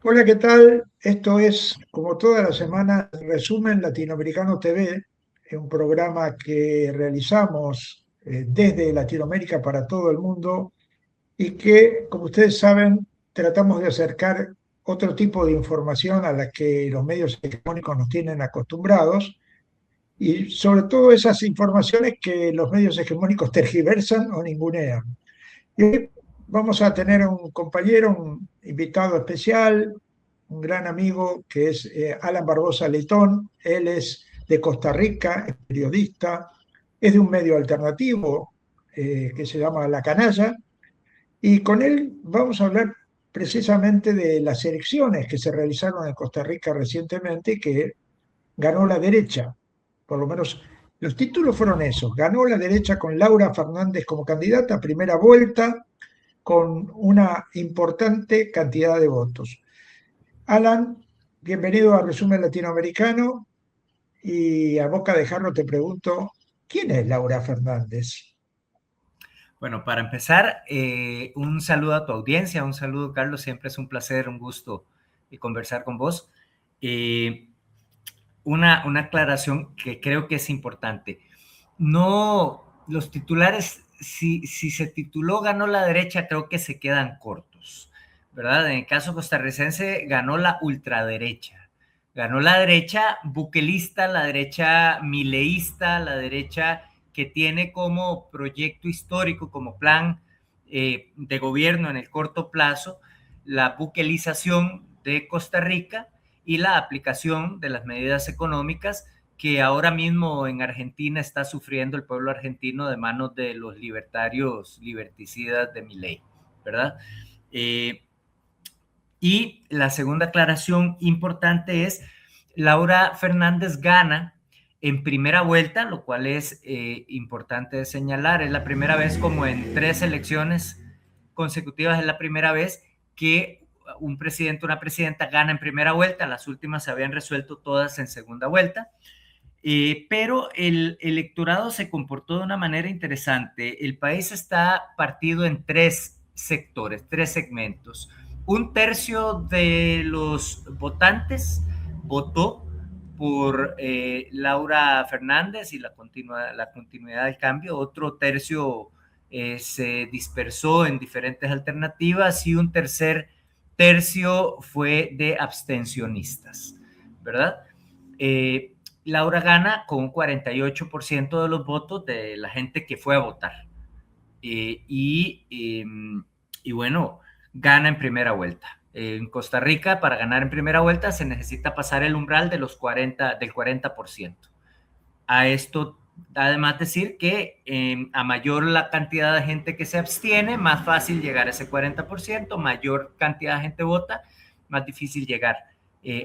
Hola, ¿qué tal? Esto es, como toda la semana, Resumen Latinoamericano TV, un programa que realizamos desde Latinoamérica para todo el mundo y que, como ustedes saben, tratamos de acercar otro tipo de información a la que los medios hegemónicos nos tienen acostumbrados y sobre todo esas informaciones que los medios hegemónicos tergiversan o ningunean. Y hoy vamos a tener un compañero, un invitado especial, un gran amigo que es Alan Barbosa Letón. Él es de Costa Rica, es periodista, es de un medio alternativo que se llama La Canalla. Y con él vamos a hablar precisamente de las elecciones que se realizaron en Costa Rica recientemente, que ganó la derecha. Por lo menos los títulos fueron esos. Ganó la derecha con Laura Fernández como candidata, primera vuelta con una importante cantidad de votos. Alan, bienvenido a Resumen Latinoamericano y a boca de jarro te pregunto, ¿quién es Laura Fernández? Bueno, para empezar, un saludo a tu audiencia, un saludo, Carlos. Siempre es un placer, un gusto conversar con vos. Eh, una aclaración que creo que es importante. No, los titulares, si se tituló ganó la derecha, creo que se quedan cortos, ¿verdad? En el caso costarricense, ganó la ultraderecha. Ganó la derecha buquelista, la derecha mileísta, la derecha que tiene como proyecto histórico, como plan de gobierno en el corto plazo, la buquelización de Costa Rica y la aplicación de las medidas económicas que ahora mismo en Argentina está sufriendo el pueblo argentino de manos de los libertarios liberticidas de Milei, ¿verdad? Eh, y la segunda aclaración importante es, Laura Fernández gana en primera vuelta, lo cual es importante de señalar. Es la primera vez, como en 3 elecciones consecutivas, es la primera vez que un presidente o una presidenta gana en primera vuelta. Las últimas se habían resuelto todas en segunda vuelta. Pero el electorado se comportó de una manera interesante. El país está partido en 3 sectores, 3 segmentos. Un tercio de los votantes votó por Laura Fernández y la continuidad del cambio. Otro tercio se dispersó en diferentes alternativas y un tercer tercio fue de abstencionistas, ¿verdad? Laura gana con un 48% de los votos de la gente que fue a votar. Y bueno, gana en primera vuelta. En Costa Rica, para ganar en primera vuelta, se necesita pasar el umbral de del 40%. A esto, además, decir que a mayor la cantidad de gente que se abstiene, más fácil llegar a ese 40%, mayor cantidad de gente vota, más difícil llegar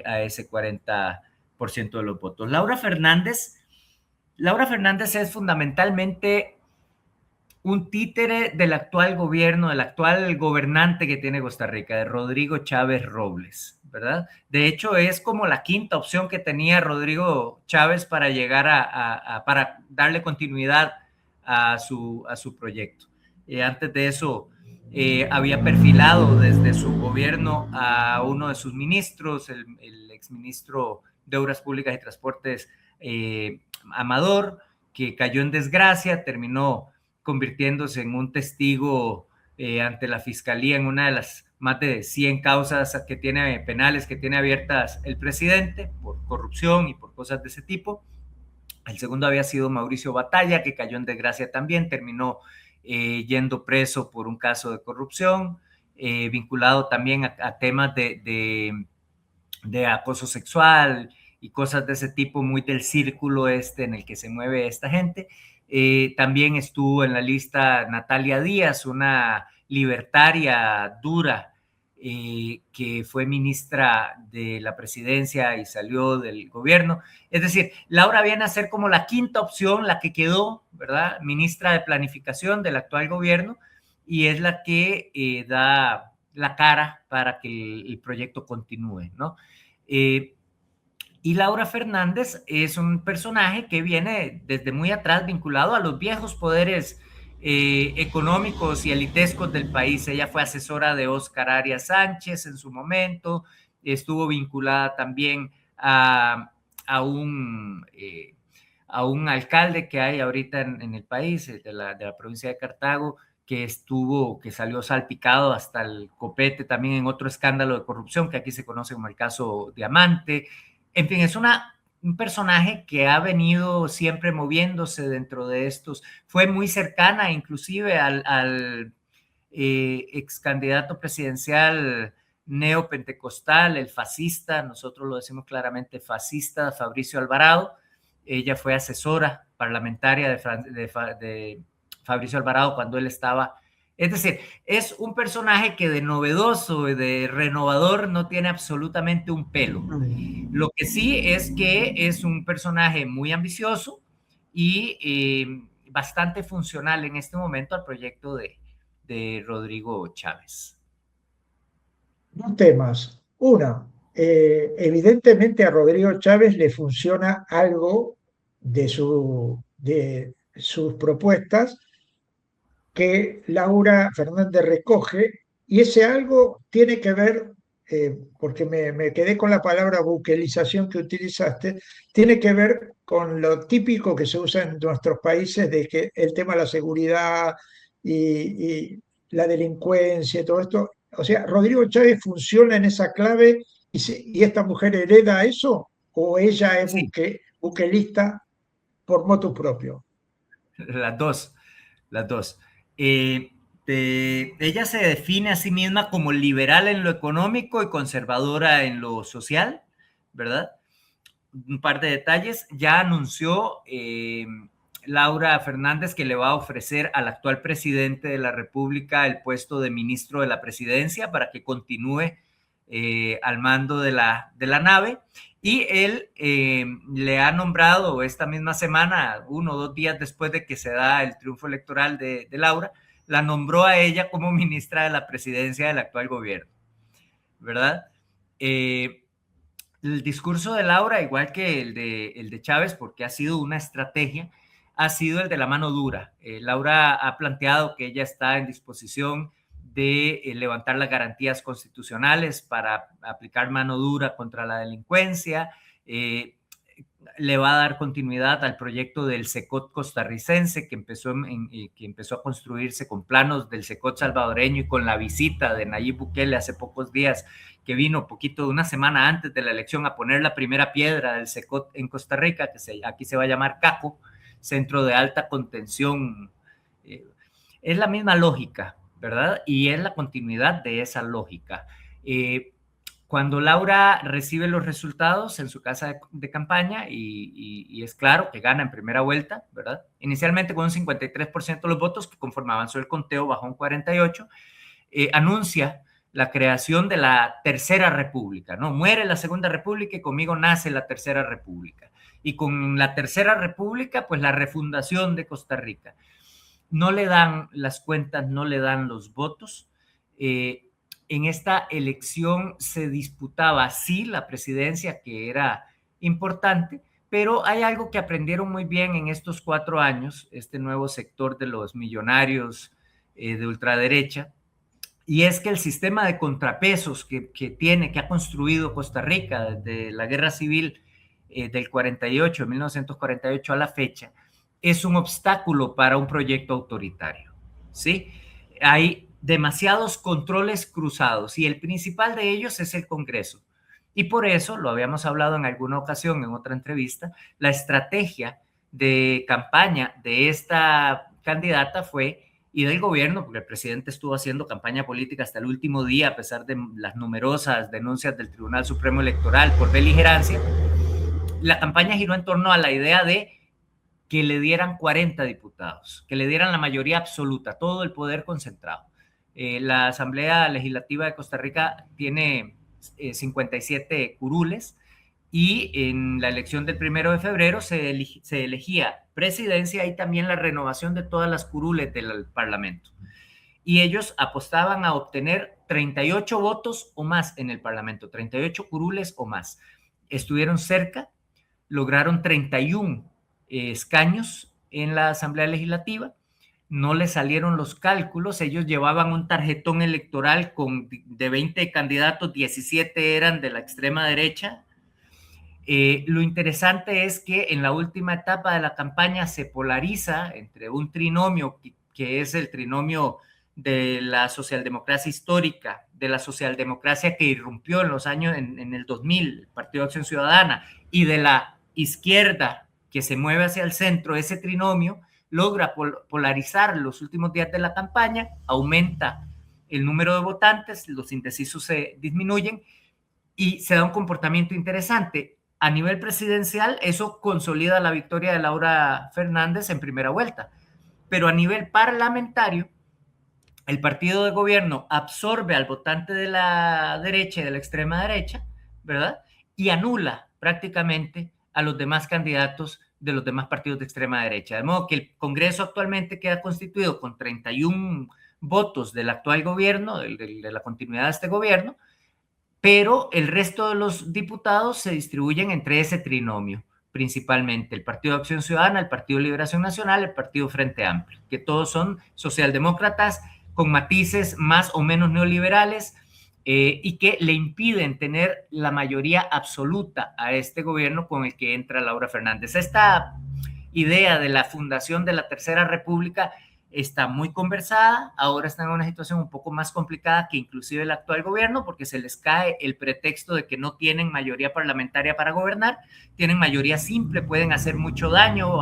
a ese 40% de los votos. Laura Fernández es fundamentalmente un títere del actual gobierno, del actual gobernante que tiene Costa Rica, de Rodrigo Chávez Robles, ¿verdad? De hecho, es como la quinta opción que tenía Rodrigo Chávez para llegar para darle continuidad a su proyecto. Antes de eso, había perfilado desde su gobierno a uno de sus ministros, el exministro de Obras Públicas y Transportes, Amador, que cayó en desgracia, terminó convirtiéndose en un testigo ante la fiscalía en una de las más de 100 causas que tiene penales que tiene abiertas el presidente por corrupción y por cosas de ese tipo. El segundo había sido Mauricio Batalla, que cayó en desgracia también, terminó yendo preso por un caso de corrupción, vinculado también a temas de acoso sexual y cosas de ese tipo, muy del círculo en el que se mueve esta gente. También estuvo en la lista Natalia Díaz, una libertaria dura, que fue ministra de la presidencia y salió del gobierno. Es decir, Laura viene a ser como la quinta opción, la que quedó, ¿verdad? Ministra de Planificación del actual gobierno, y es la que da la cara para que el proyecto continúe, ¿no? Eh, y Laura Fernández es un personaje que viene desde muy atrás vinculado a los viejos poderes económicos y elitescos del país. Ella fue asesora de Óscar Arias Sánchez en su momento, estuvo vinculada también a un alcalde que hay ahorita en el país, de la provincia de Cartago, que salió salpicado hasta el copete también en otro escándalo de corrupción que aquí se conoce como el caso Diamante. En fin, es un personaje que ha venido siempre moviéndose dentro de estos. Fue muy cercana inclusive al ex candidato presidencial neopentecostal, el fascista, nosotros lo decimos claramente fascista, Fabricio Alvarado. Ella fue asesora parlamentaria de Fabricio Alvarado cuando él estaba. Es decir, es un personaje que de novedoso y de renovador no tiene absolutamente un pelo. Lo que sí es que es un personaje muy ambicioso y bastante funcional en este momento al proyecto de Rodrigo Chávez. Dos temas. Una, evidentemente a Rodrigo Chávez le funciona algo de sus propuestas que Laura Fernández recoge, y ese algo tiene que ver, porque me quedé con la palabra buquelización que utilizaste, tiene que ver con lo típico que se usa en nuestros países de que el tema de la seguridad y la delincuencia y todo esto. O sea, ¿Rodrigo Chávez funciona en esa clave y esta mujer hereda eso? ¿O ella es Sí, buquelista por motu propio? las dos, las dos. Ella se define a sí misma como liberal en lo económico y conservadora en lo social, ¿verdad? Un par de detalles. Ya anunció Laura Fernández que le va a ofrecer al actual presidente de la República el puesto de ministro de la presidencia para que continúe al mando de la nave. Y él le ha nombrado esta misma semana, 1 o 2 días después de que se da el triunfo electoral de Laura, la nombró a ella como ministra de la presidencia del actual gobierno, ¿verdad? El discurso de Laura, igual que el de Chávez, porque ha sido una estrategia, ha sido el de la mano dura. Laura ha planteado que ella está en disposición de levantar las garantías constitucionales para aplicar mano dura contra la delincuencia. Le va a dar continuidad al proyecto del CECOT costarricense que empezó a construirse con planos del CECOT salvadoreño y con la visita de Nayib Bukele hace pocos días, que vino poquito de una semana antes de la elección a poner la primera piedra del CECOT en Costa Rica, que aquí se va a llamar CACO, Centro de Alta Contención. Es la misma lógica, ¿verdad? Y es la continuidad de esa lógica. Cuando Laura recibe los resultados en su casa de campaña y es claro que gana en primera vuelta, ¿verdad? Inicialmente con un 53% de los votos, que conforme avanzó el conteo bajó un 48%, anuncia la creación de la Tercera República, ¿no? Muere la Segunda República y conmigo nace la Tercera República. Y con la Tercera República, pues la refundación de Costa Rica. No le dan las cuentas, no le dan los votos. En esta elección se disputaba, sí, la presidencia, que era importante, pero hay algo que aprendieron muy bien en estos 4 años, este nuevo sector de los millonarios de ultraderecha, y es que el sistema de contrapesos que ha construido Costa Rica desde la guerra civil del 48, 1948 a la fecha, es un obstáculo para un proyecto autoritario, ¿sí? Hay demasiados controles cruzados y el principal de ellos es el Congreso. Y por eso, lo habíamos hablado en alguna ocasión en otra entrevista, la estrategia de campaña de esta candidata fue, y del gobierno, porque el presidente estuvo haciendo campaña política hasta el último día, a pesar de las numerosas denuncias del Tribunal Supremo Electoral por beligerancia, la campaña giró en torno a la idea de que le dieran 40 diputados, que le dieran la mayoría absoluta, todo el poder concentrado. La Asamblea Legislativa de Costa Rica tiene 57 curules y en la elección del 1 de febrero se elegía presidencia y también la renovación de todas las curules del Parlamento. Y ellos apostaban a obtener 38 votos o más en el Parlamento, 38 curules o más. Estuvieron cerca, lograron 31 escaños en la Asamblea Legislativa, no le salieron los cálculos. Ellos llevaban un tarjetón electoral de 20 candidatos, 17 eran de la extrema derecha. Lo interesante es que en la última etapa de la campaña se polariza entre un trinomio que es el trinomio de la socialdemocracia histórica, de la socialdemocracia que irrumpió en los años, en el 2000, el Partido de Acción Ciudadana, y de la izquierda que se mueve hacia el centro. Ese trinomio logra polarizar los últimos días de la campaña, aumenta el número de votantes, los indecisos se disminuyen y se da un comportamiento interesante. A nivel presidencial, eso consolida la victoria de Laura Fernández en primera vuelta, pero a nivel parlamentario, el partido de gobierno absorbe al votante de la derecha y de la extrema derecha, ¿verdad? Y anula prácticamente a los demás candidatos de los demás partidos de extrema derecha. De modo que el Congreso actualmente queda constituido con 31 votos del actual gobierno, de la continuidad de este gobierno, pero el resto de los diputados se distribuyen entre ese trinomio, principalmente el Partido de Acción Ciudadana, el Partido de Liberación Nacional, el Partido Frente Amplio, que todos son socialdemócratas con matices más o menos neoliberales y que le impiden tener la mayoría absoluta a este gobierno con el que entra Laura Fernández. Esta idea de la fundación de la Tercera República está muy conversada, ahora están en una situación un poco más complicada que inclusive el actual gobierno, porque se les cae el pretexto de que no tienen mayoría parlamentaria para gobernar, tienen mayoría simple, pueden hacer mucho daño,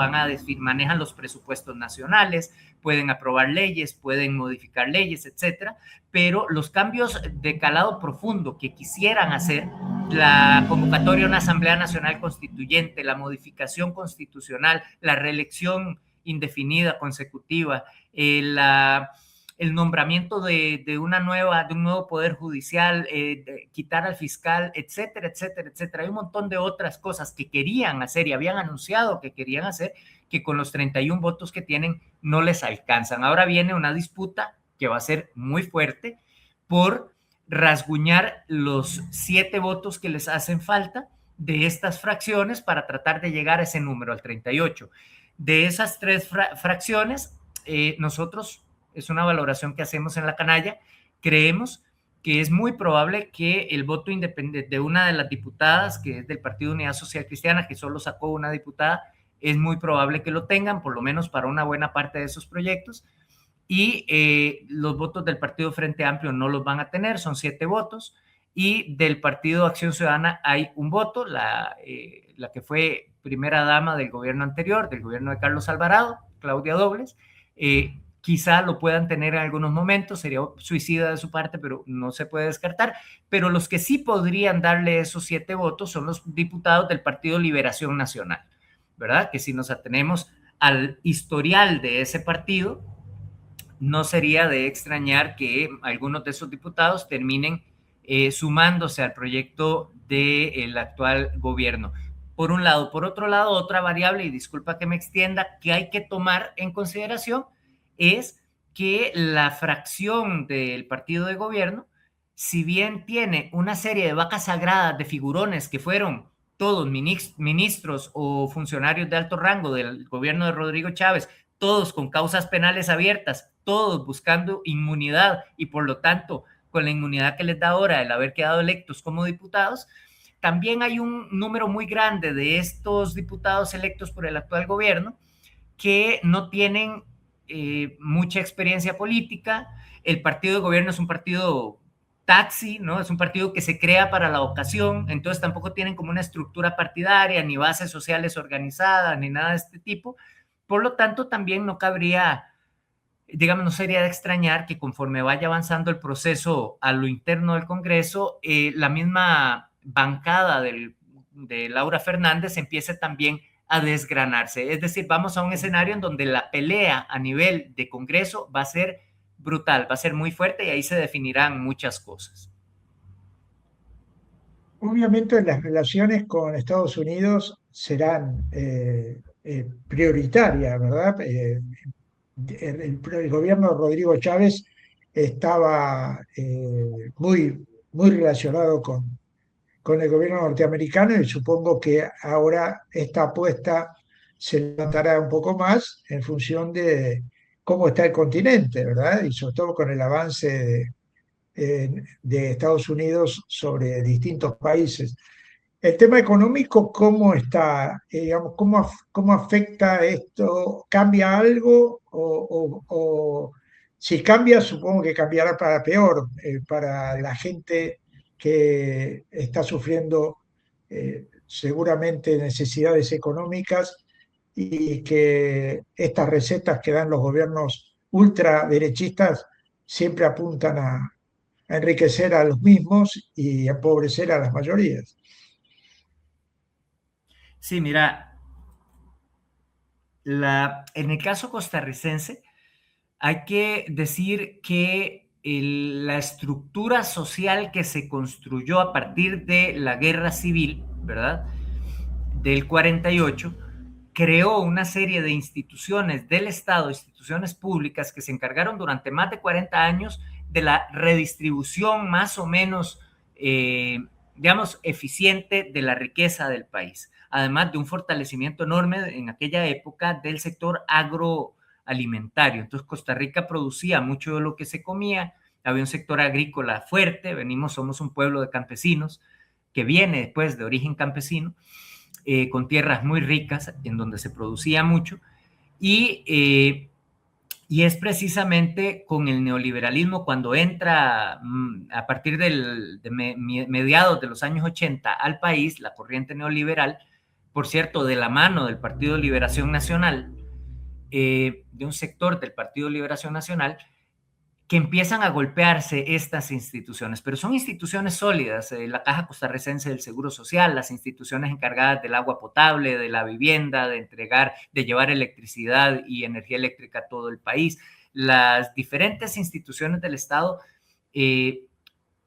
manejan los presupuestos nacionales, pueden aprobar leyes, pueden modificar leyes, etcétera, pero los cambios de calado profundo que quisieran hacer, la convocatoria a una Asamblea Nacional Constituyente, la modificación constitucional, la reelección indefinida, consecutiva, el nombramiento de un nuevo poder judicial, quitar al fiscal, etcétera, etcétera, etcétera. Hay un montón de otras cosas que querían hacer y habían anunciado que querían hacer, que con los 31 votos que tienen no les alcanzan. Ahora viene una disputa que va a ser muy fuerte por rasguñar los 7 votos que les hacen falta de estas fracciones para tratar de llegar a ese número, al 38. De esas 3 fracciones, nosotros, es una valoración que hacemos en la canalla, creemos que es muy probable que el voto independiente de una de las diputadas, que es del Partido Unidad Social Cristiana, que solo sacó una diputada, es muy probable que lo tengan, por lo menos para una buena parte de esos proyectos, y los votos del Partido Frente Amplio no los van a tener, son 7 votos, y del Partido Acción Ciudadana hay un voto, la que fue primera dama del gobierno anterior, del gobierno de Carlos Alvarado, Claudia Dobles, quizá lo puedan tener en algunos momentos, sería suicida de su parte, pero no se puede descartar, pero los que sí podrían darle esos 7 votos son los diputados del Partido Liberación Nacional, ¿verdad? Que si nos atenemos al historial de ese partido, no sería de extrañar que algunos de esos diputados terminen sumándose al proyecto del actual gobierno. Por un lado. Por otro lado, otra variable, y disculpa que me extienda, que hay que tomar en consideración es que la fracción del partido de gobierno, si bien tiene una serie de vacas sagradas de figurones que fueron todos ministros o funcionarios de alto rango del gobierno de Rodrigo Chávez, todos con causas penales abiertas, todos buscando inmunidad y por lo tanto con la inmunidad que les da ahora el haber quedado electos como diputados, también hay un número muy grande de estos diputados electos por el actual gobierno que no tienen mucha experiencia política. El partido de gobierno es un partido taxi, ¿no? Es un partido que se crea para la ocasión, entonces tampoco tienen como una estructura partidaria, ni bases sociales organizadas, ni nada de este tipo. Por lo tanto, también no cabría, digamos, no sería de extrañar que conforme vaya avanzando el proceso a lo interno del Congreso, la misma bancada de Laura Fernández empiece también a desgranarse. Es decir, vamos a un escenario en donde la pelea a nivel de Congreso va a ser brutal, va a ser muy fuerte y ahí se definirán muchas cosas. Obviamente las relaciones con Estados Unidos serán prioritarias, ¿verdad? El gobierno de Rodrigo Chávez estaba muy relacionado con el gobierno norteamericano y supongo que ahora esta apuesta se levantará un poco más en función cómo está el continente, ¿verdad? Y sobre todo con el avance de Estados Unidos sobre distintos países. El tema económico, ¿cómo está? Digamos, ¿cómo afecta esto? ¿Cambia algo? O si cambia, supongo que cambiará para peor, para la gente que está sufriendo seguramente necesidades económicas y que estas recetas que dan los gobiernos ultraderechistas siempre apuntan a enriquecer a los mismos y empobrecer a las mayorías. Sí, mira, en el caso costarricense, hay que decir que la estructura social que se construyó a partir de la guerra civil, ¿verdad? Del 48, creó una serie de instituciones del Estado, instituciones públicas que se encargaron durante más de 40 años de la redistribución más o menos, digamos, eficiente de la riqueza del país, además de un fortalecimiento enorme en aquella época del sector agroalimentario. Entonces Costa Rica producía mucho de lo que se comía, había un sector agrícola fuerte, somos un pueblo de campesinos que viene después de origen campesino, con tierras muy ricas en donde se producía mucho y, y es precisamente con el neoliberalismo cuando entra a partir de mediados de los años 80 al país la corriente neoliberal, por cierto, de la mano del Partido de Liberación Nacional, de un sector del Partido de Liberación Nacional, que empiezan a golpearse estas instituciones, pero son instituciones sólidas, la Caja Costarricense del Seguro Social, las instituciones encargadas del agua potable, de la vivienda, de entregar, de llevar electricidad y energía eléctrica a todo el país. Las diferentes instituciones del Estado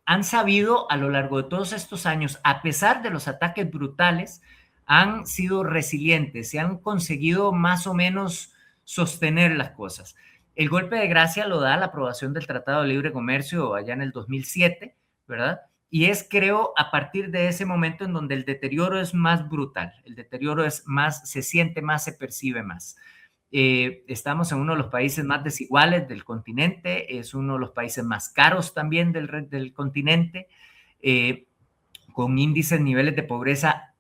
han sabido a lo largo de todos estos años, a pesar de los ataques brutales, han sido resilientes y han conseguido más o menos sostener las cosas. El golpe de gracia lo da la aprobación del Tratado de Libre Comercio allá en el 2007, ¿verdad? Y es, creo, a partir de ese momento en donde el deterioro es más brutal, el deterioro es más, se siente más, se percibe más. Estamos en uno de los países más desiguales del continente, es uno de los países más caros también del continente, con índices, niveles de pobreza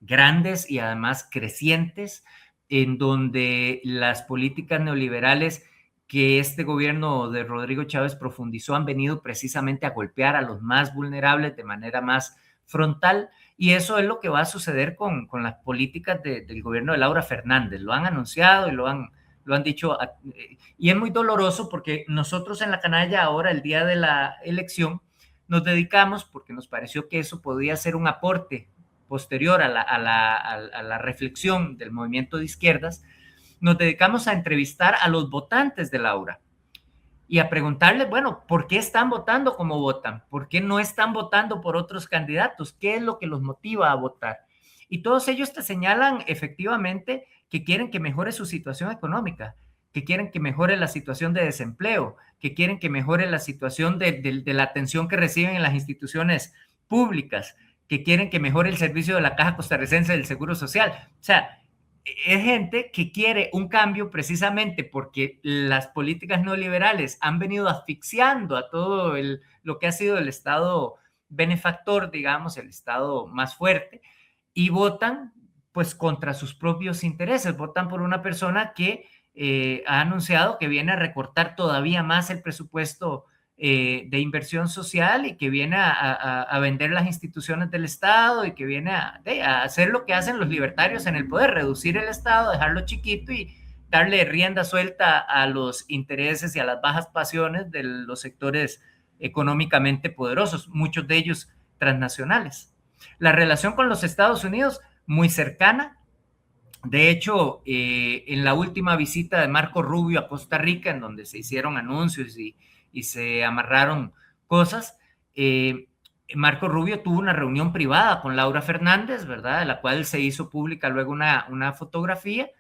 grandes y además crecientes, en donde las políticas neoliberales que este gobierno de Rodrigo Chávez profundizó han venido precisamente a golpear a los más vulnerables de manera más frontal, y eso es lo que va a suceder con las políticas del gobierno de Laura Fernández. Lo han anunciado y lo han dicho, y es muy doloroso porque nosotros en la canalla ahora, el día de la elección, nos dedicamos, porque nos pareció que eso podía ser un aporte posterior a la reflexión del movimiento de izquierdas, nos dedicamos a entrevistar a los votantes de Laura y a preguntarles, bueno, ¿por qué están votando como votan? ¿Por qué no están votando por otros candidatos? ¿Qué es lo que los motiva a votar? Y todos ellos te señalan efectivamente que quieren que mejore su situación económica, que quieren que mejore la situación de desempleo, que quieren que mejore la situación de la atención que reciben en las instituciones públicas, que quieren que mejore el servicio de la Caja Costarricense del Seguro Social. O sea, es gente que quiere un cambio precisamente porque las políticas neoliberales han venido asfixiando a todo lo que ha sido el Estado benefactor, digamos, el Estado más fuerte, y votan pues contra sus propios intereses, votan por una persona que ha anunciado que viene a recortar todavía más el presupuesto de inversión social y que viene a vender las instituciones del Estado y que viene a hacer lo que hacen los libertarios en el poder, reducir el Estado, dejarlo chiquito y darle rienda suelta a los intereses y a las bajas pasiones de los sectores económicamente poderosos, muchos de ellos transnacionales. La relación con los Estados Unidos, muy cercana. De hecho, en la última visita de Marco Rubio a Costa Rica, en donde se hicieron anuncios y se amarraron cosas, Marco Rubio tuvo una reunión privada con Laura Fernández, ¿verdad? De la cual se hizo pública luego una fotografía.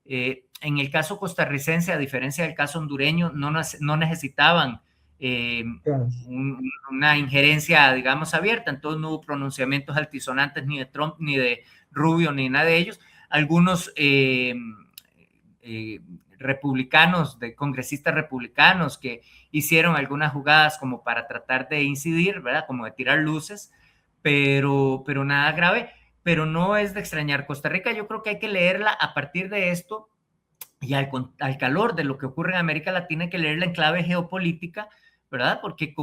En el caso costarricense, a diferencia del caso hondureño, no necesitaban Claro. una injerencia, digamos, abierta, entonces no hubo pronunciamientos altisonantes ni de Trump, ni de Rubio, ni nada de ellos. Algunos republicanos, de congresistas republicanos que hicieron algunas jugadas como para tratar de incidir, ¿verdad? Como de tirar luces, pero nada grave, pero no es de extrañar. Costa Rica yo creo que hay que leerla a partir de esto y al calor de lo que ocurre en América Latina hay que leerla en clave geopolítica, ¿verdad? Porque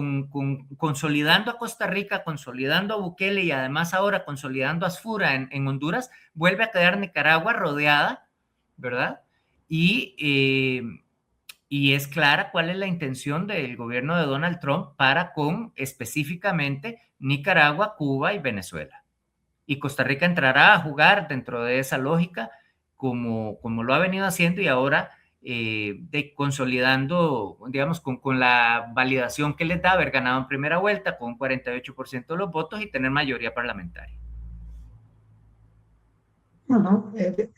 consolidando a Costa Rica, consolidando a Bukele y además ahora consolidando a Asfura en Honduras, vuelve a quedar Nicaragua rodeada, ¿verdad? Y es clara cuál es la intención del gobierno de Donald Trump para con específicamente Nicaragua, Cuba y Venezuela. Y Costa Rica entrará a jugar dentro de esa lógica como lo ha venido haciendo y ahora consolidando, digamos, con la validación que les da haber ganado en primera vuelta con un 48% de los votos y tener mayoría parlamentaria. Bueno,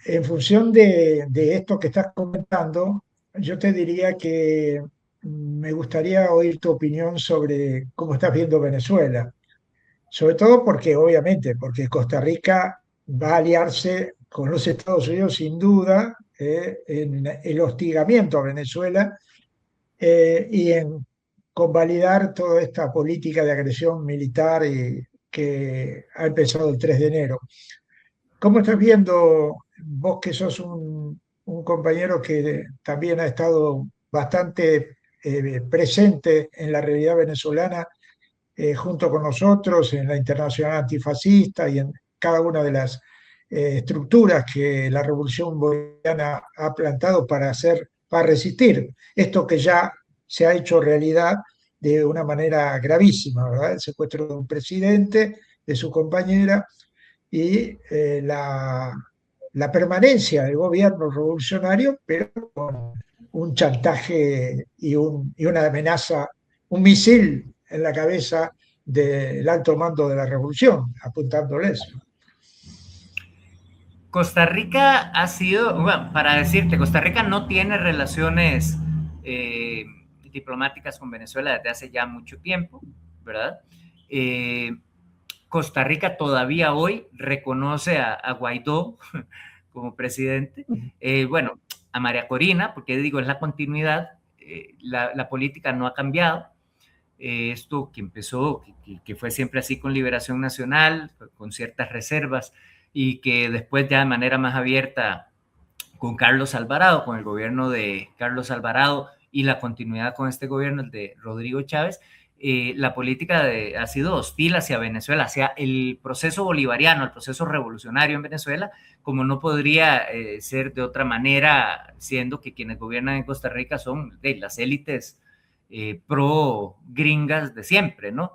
en función de esto que estás comentando, yo te diría que me gustaría oír tu opinión sobre cómo estás viendo Venezuela. Sobre todo porque, obviamente, porque Costa Rica va a aliarse con los Estados Unidos sin duda en el hostigamiento a Venezuela y en convalidar toda esta política de agresión militar que ha empezado el 3 de enero. ¿Cómo estás viendo vos que sos un compañero que también ha estado bastante presente en la realidad venezolana? Junto con nosotros en la Internacional Antifascista y en cada una de las estructuras que la Revolución Bolivariana ha plantado para resistir esto que ya se ha hecho realidad de una manera gravísima, ¿verdad? El secuestro de un presidente, de su compañera y la permanencia del gobierno revolucionario, pero con un chantaje y una amenaza, un misil en la cabeza del alto mando de la revolución, apuntándoles. Costa Rica ha sido, bueno, para decirte, Costa Rica no tiene relaciones eh, diplomáticas con Venezuela desde hace ya mucho tiempo, ¿verdad? Eh, Costa Rica todavía hoy reconoce a Guaidó como presidente. Bueno, a María Corina, porque digo, es la continuidad, la política no ha cambiado. Esto que empezó, que fue siempre así con Liberación Nacional, con ciertas reservas, y que después ya de manera más abierta con Carlos Alvarado, con el gobierno de Carlos Alvarado y la continuidad con este gobierno, el de Rodrigo Chávez, la política ha sido hostil hacia Venezuela, hacia el proceso bolivariano, el proceso revolucionario en Venezuela, como no podría ser de otra manera, siendo que quienes gobiernan en Costa Rica son las élites pro gringas de siempre, ¿no?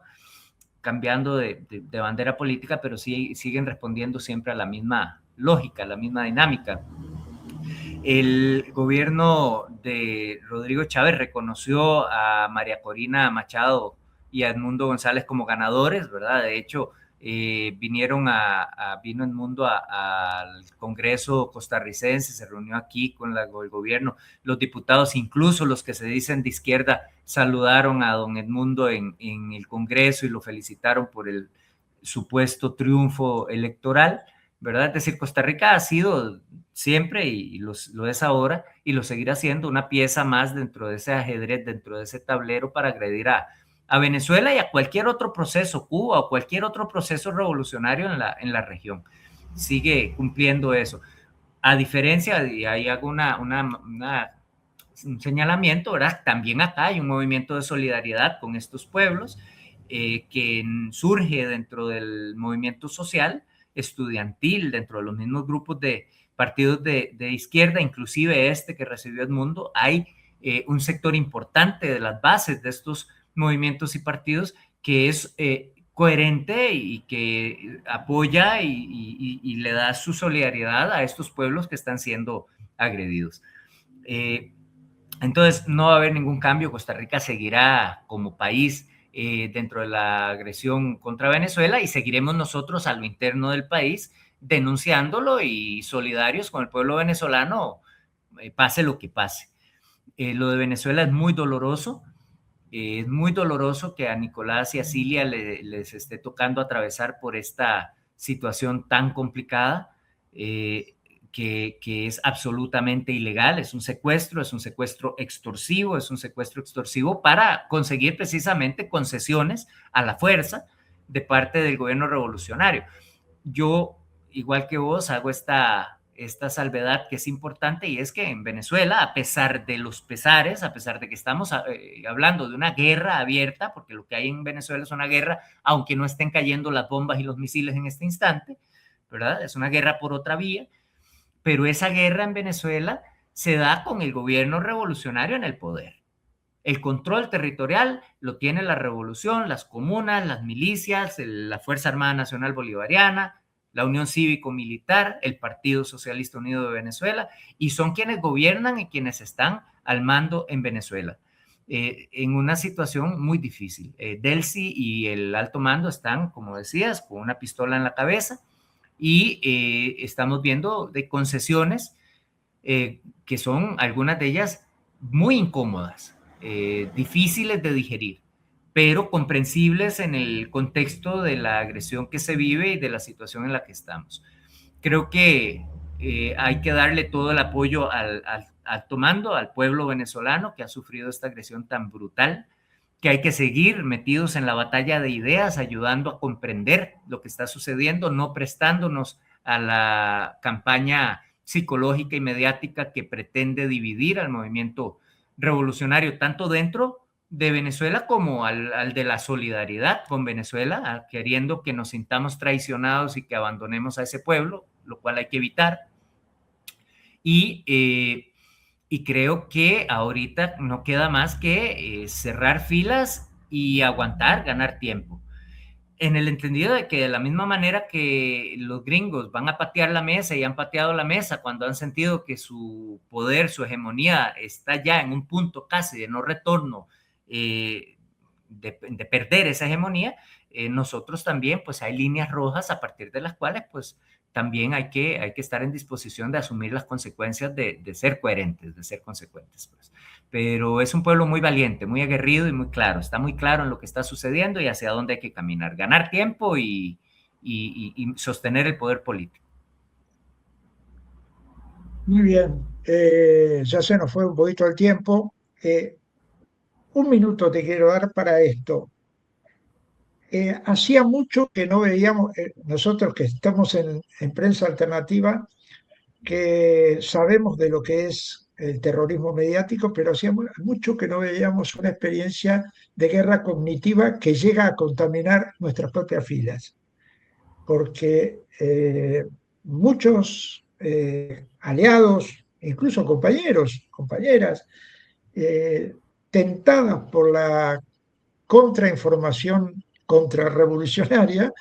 Cambiando de bandera política, pero sí siguen respondiendo siempre a la misma lógica, a la misma dinámica. El gobierno de Rodrigo Chávez reconoció a María Corina Machado y a Edmundo González como ganadores, ¿verdad? De hecho, vino Edmundo al Congreso costarricense, se reunió aquí con el gobierno, los diputados, incluso los que se dicen de izquierda, saludaron a don Edmundo en el Congreso y lo felicitaron por el supuesto triunfo electoral, ¿verdad? Es decir, Costa Rica ha sido siempre, y lo es ahora, y lo seguirá siendo, una pieza más dentro de ese ajedrez, dentro de ese tablero para agredir a Venezuela y a cualquier otro proceso, Cuba o cualquier otro proceso revolucionario en la región. Sigue cumpliendo eso. A diferencia, y ahí hago un señalamiento, ¿verdad? También acá hay un movimiento de solidaridad con estos pueblos que surge dentro del movimiento social, estudiantil, dentro de los mismos grupos de partidos de izquierda, inclusive este que recibió Edmundo, hay un sector importante de las bases de estos movimientos y partidos que es coherente y que apoya y le da su solidaridad a estos pueblos que están siendo agredidos. Entonces, no va a haber ningún cambio. Costa Rica seguirá como país dentro de la agresión contra Venezuela y seguiremos nosotros a lo interno del país denunciándolo y solidarios con el pueblo venezolano, pase lo que pase. Lo de Venezuela es muy doloroso. Es muy doloroso que a Nicolás y a Cilia les esté tocando atravesar por esta situación tan complicada, que es absolutamente ilegal, es un secuestro extorsivo para conseguir precisamente concesiones a la fuerza de parte del gobierno revolucionario. Yo, igual que vos, hago esta salvedad que es importante, y es que en Venezuela, a pesar de los pesares, a pesar de que estamos hablando de una guerra abierta, porque lo que hay en Venezuela es una guerra, aunque no estén cayendo las bombas y los misiles en este instante, ¿verdad? Es una guerra por otra vía, pero esa guerra en Venezuela se da con el gobierno revolucionario en el poder. El control territorial lo tiene la revolución, las comunas, las milicias, la Fuerza Armada Nacional Bolivariana, la Unión Cívico-Militar, el Partido Socialista Unido de Venezuela, y son quienes gobiernan y quienes están al mando en Venezuela, en una situación muy difícil. Delcy y el alto mando están, como decías, con una pistola en la cabeza, y estamos viendo de concesiones que son algunas de ellas muy incómodas, difíciles de digerir, pero comprensibles en el contexto de la agresión que se vive y de la situación en la que estamos. Creo que hay que darle todo el apoyo al mando, al pueblo venezolano que ha sufrido esta agresión tan brutal, que hay que seguir metidos en la batalla de ideas, ayudando a comprender lo que está sucediendo, no prestándonos a la campaña psicológica y mediática que pretende dividir al movimiento revolucionario, tanto dentro de Venezuela como al de la solidaridad con Venezuela, queriendo que nos sintamos traicionados y que abandonemos a ese pueblo, lo cual hay que evitar. Y creo que ahorita no queda más que cerrar filas y aguantar, ganar tiempo. En el entendido de que de la misma manera que los gringos van a patear la mesa y han pateado la mesa cuando han sentido que su poder, su hegemonía está ya en un punto casi de no retorno, de perder esa hegemonía, nosotros también pues hay líneas rojas a partir de las cuales pues también hay que estar en disposición de asumir las consecuencias de ser coherentes, de ser consecuentes. Pues. Pero es un pueblo muy valiente, muy aguerrido y muy claro. Está muy claro en lo que está sucediendo y hacia dónde hay que caminar. Ganar tiempo y sostener el poder político. Muy bien, ya se nos fue un poquito el tiempo. Un minuto te quiero dar para esto. Hacía mucho que no veíamos, nosotros que estamos en prensa alternativa, que sabemos de lo que es el terrorismo mediático, pero hacía mucho que no veíamos una experiencia de guerra cognitiva que llega a contaminar nuestras propias filas, porque muchos aliados, incluso compañeros, compañeras, tentadas por la contrainformación contrarrevolucionaria,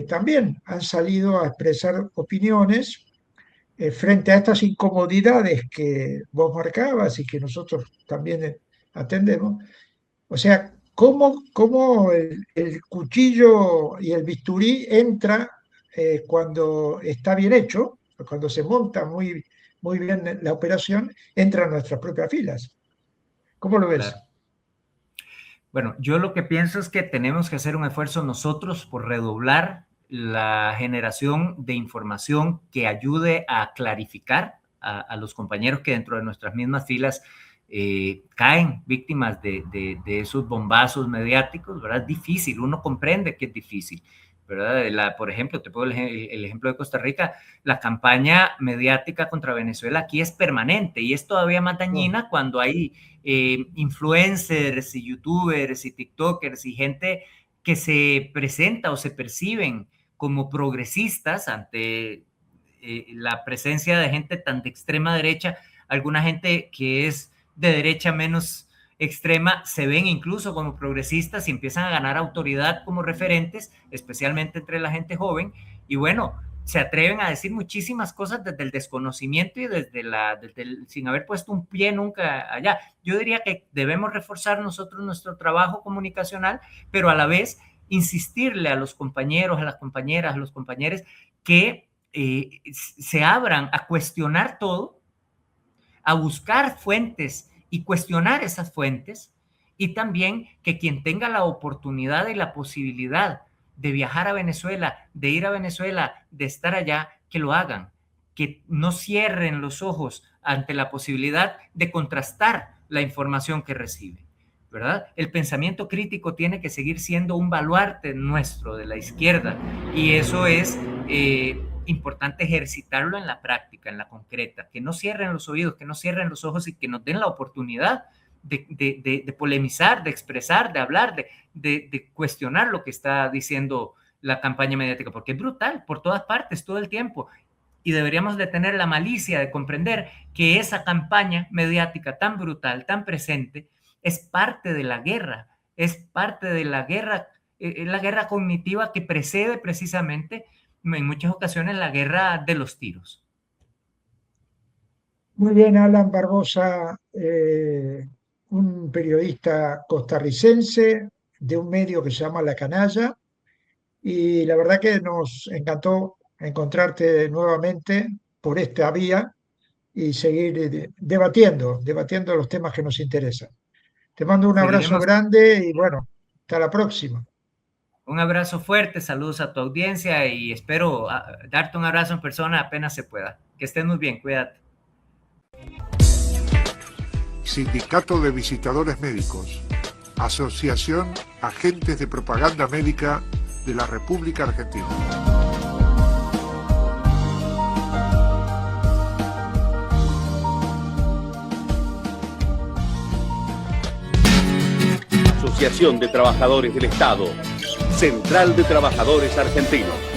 también han salido a expresar opiniones frente a estas incomodidades que vos marcabas y que nosotros también atendemos. O sea, cómo el cuchillo y el bisturí entra cuando está bien hecho, cuando se monta muy bien la operación, entra en nuestras propias filas. ¿Cómo lo Claro. ves? Bueno, yo lo que pienso es que tenemos que hacer un esfuerzo nosotros por redoblar la generación de información que ayude a clarificar a los compañeros que dentro de nuestras mismas filas caen víctimas de esos bombazos mediáticos, ¿verdad? Es difícil, uno comprende que es difícil, ¿verdad? Por ejemplo, te pongo el ejemplo de Costa Rica, la campaña mediática contra Venezuela aquí es permanente y es todavía más dañina cuando hay influencers y youtubers y tiktokers y gente que se presenta o se perciben como progresistas ante la presencia de gente tan de extrema derecha, alguna gente que es de derecha menos extrema se ven incluso como progresistas y empiezan a ganar autoridad como referentes, especialmente entre la gente joven, y bueno, se atreven a decir muchísimas cosas desde el desconocimiento y sin haber puesto un pie nunca allá. Yo diría que debemos reforzar nosotros nuestro trabajo comunicacional, pero a la vez insistirle a los compañeros, a las compañeras, a los compañeros que se abran a cuestionar todo, a buscar fuentes y cuestionar esas fuentes, y también que quien tenga la oportunidad y la posibilidad de viajar a Venezuela, de ir a Venezuela, de estar allá, que lo hagan, que no cierren los ojos ante la posibilidad de contrastar la información que reciben, ¿verdad? El pensamiento crítico tiene que seguir siendo un baluarte nuestro de la izquierda, y eso es importante ejercitarlo en la práctica, en la concreta, que no cierren los oídos, que no cierren los ojos y que nos den la oportunidad de polemizar, de expresar, de hablar, de cuestionar lo que está diciendo la campaña mediática, porque es brutal por todas partes, todo el tiempo, y deberíamos de tener la malicia de comprender que esa campaña mediática tan brutal, tan presente, es parte de la guerra, es parte de la guerra cognitiva que precede precisamente en muchas ocasiones la guerra de los tiros. Muy bien, Alan Barbosa, un periodista costarricense de un medio que se llama La Canalla, y la verdad que nos encantó encontrarte nuevamente por esta vía y seguir debatiendo los temas que nos interesan. Te mando un abrazo Seguiremos. grande y bueno, hasta la próxima. Un abrazo fuerte, saludos a tu audiencia y espero darte un abrazo en persona apenas se pueda. Que estés muy bien, cuídate. Sindicato de Visitadores Médicos, Asociación Agentes de Propaganda Médica de la República Argentina. Asociación de Trabajadores del Estado, Central de Trabajadores Argentinos.